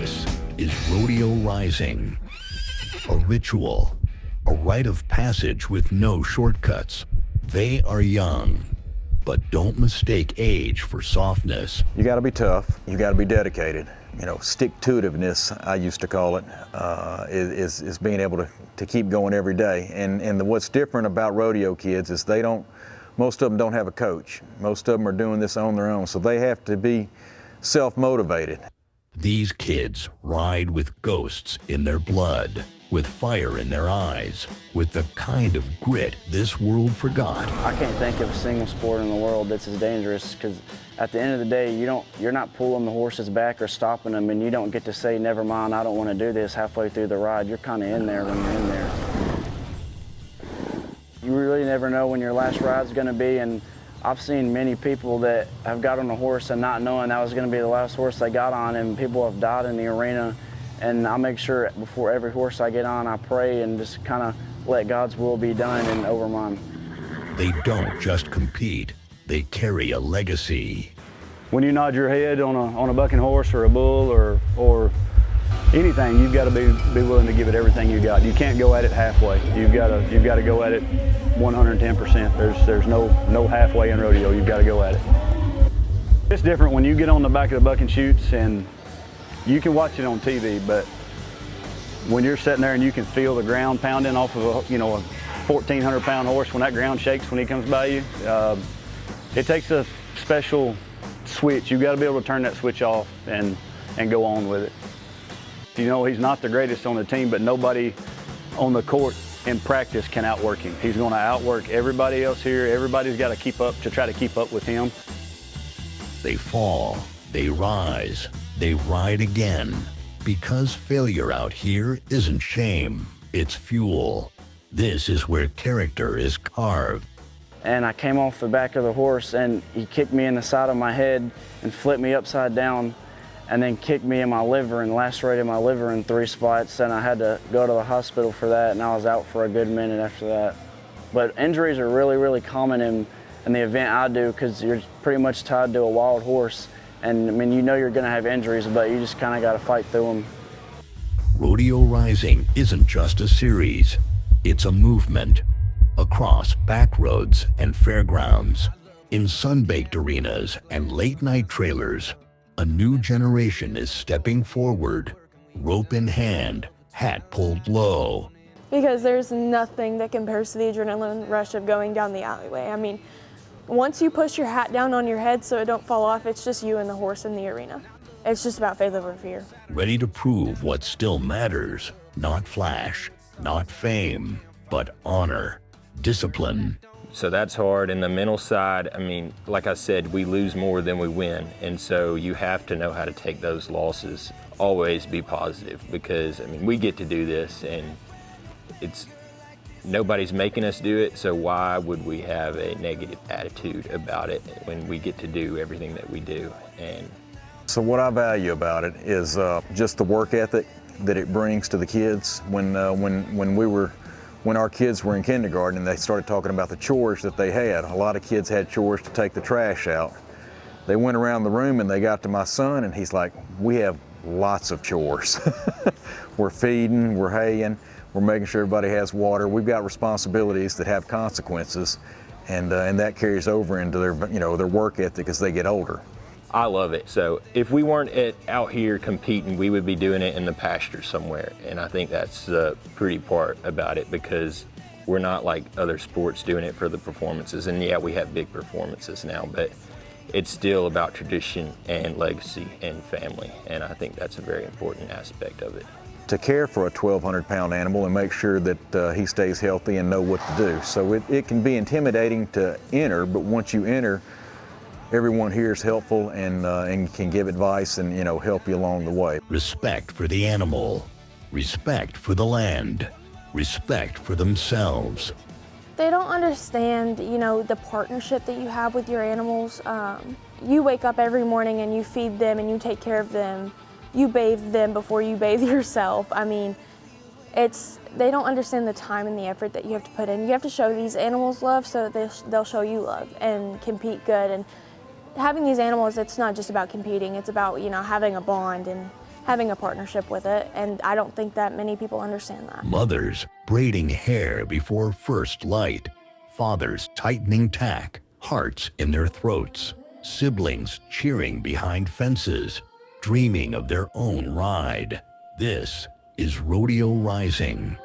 This is Rodeo Rising, a ritual, a rite of passage with no shortcuts. They are young, but don't mistake age for softness. You got to be tough. You got to be dedicated. You know, stick-to-itiveness, I used to call it, is being able to keep going every day. And what's different about rodeo kids is most of them don't have a coach. Most of them are doing this on their own, so they have to be self-motivated. These kids ride with ghosts in their blood, with fire in their eyes, with the kind of grit this world forgot. I can't think of a single sport in the world that's as dangerous, because at the end of the day, you're not pulling the horses back or stopping them, and you don't get to say, never mind, I don't want to do this halfway through the ride. You're kind of in there when you're in there. You really never know when your last ride's going to be, and I've seen many people that have got on a horse and not knowing that was going to be the last horse they got on, and people have died in the arena. And I make sure before every horse I get on, I pray and just kind of let God's will be done and over mine. They don't just compete, they carry a legacy. When you nod your head on a bucking horse or a bull or anything, you've got to be willing to give it everything you got. You can't go at it halfway. You've got to go at it 110%. There's no halfway in rodeo. You've got to go at it. It's different when you get on the back of the bucking chutes, and you can watch it on TV, but when you're sitting there and you can feel the ground pounding off of a 1,400-pound horse, when that ground shakes when he comes by you, it takes a special switch. You've got to be able to turn that switch off and go on with it. You know, he's not the greatest on the team, but nobody on the court in practice can outwork him. He's going to outwork everybody else here. Everybody's got to try to keep up with him. They fall, they rise, they ride again, because failure out here isn't shame, it's fuel. This is where character is carved. And I came off the back of the horse, and he kicked me in the side of my head and flipped me upside down, and then kicked me in my liver and lacerated my liver in 3 spots, and I had to go to the hospital for that, and I was out for a good minute after that. But injuries are really, really common in the event I do, because you're pretty much tied to a wild horse. And I mean, you know you're going to have injuries, but you just kind of got to fight through them. Rodeo Rising isn't just a series, it's a movement. Across back roads and fairgrounds, in sun-baked arenas and late-night trailers, a new generation is stepping forward, rope in hand, hat pulled low. Because there's nothing that compares to the adrenaline rush of going down the alleyway. I mean, once you push your hat down on your head so it don't fall off, it's just you and the horse in the arena. It's just about faith over fear. Ready to prove what still matters, not flash, not fame, but honor, discipline. So that's hard. And the mental side, I mean, like I said, we lose more than we win. And so you have to know how to take those losses, always be positive, because I mean, we get to do this, and nobody's making us do it, so why would we have a negative attitude about it when we get to do everything that we do? And so what I value about it is just the work ethic that it brings to the kids. When our kids were in kindergarten and they started talking about the chores that they had, a lot of kids had chores to take the trash out. They went around the room and they got to my son, and he's like, we have lots of chores. We're feeding, we're haying, we're making sure everybody has water. We've got responsibilities that have consequences, and that carries over into their work ethic as they get older. I love it. So if we weren't out here competing, we would be doing it in the pasture somewhere. And I think that's the pretty part about it, because we're not like other sports doing it for the performances. And yeah, we have big performances now, but it's still about tradition and legacy and family. And I think that's a very important aspect of it. To care for a 1,200-pound animal and make sure that he stays healthy and know what to do. So it can be intimidating to enter, but once you enter, everyone here is helpful and can give advice and help you along the way. Respect for the animal, respect for the land, respect for themselves. They don't understand, the partnership that you have with your animals. You wake up every morning and you feed them and you take care of them. You bathe them before you bathe yourself. I mean, they don't understand the time and the effort that you have to put in. You have to show these animals love so that they'll show you love and compete good. And having these animals, it's not just about competing. It's about, having a bond and having a partnership with it, and I don't think that many people understand that. Mothers braiding hair before first light. Fathers tightening tack, hearts in their throats. Siblings cheering behind fences, dreaming of their own ride. This is Rodeo Rising.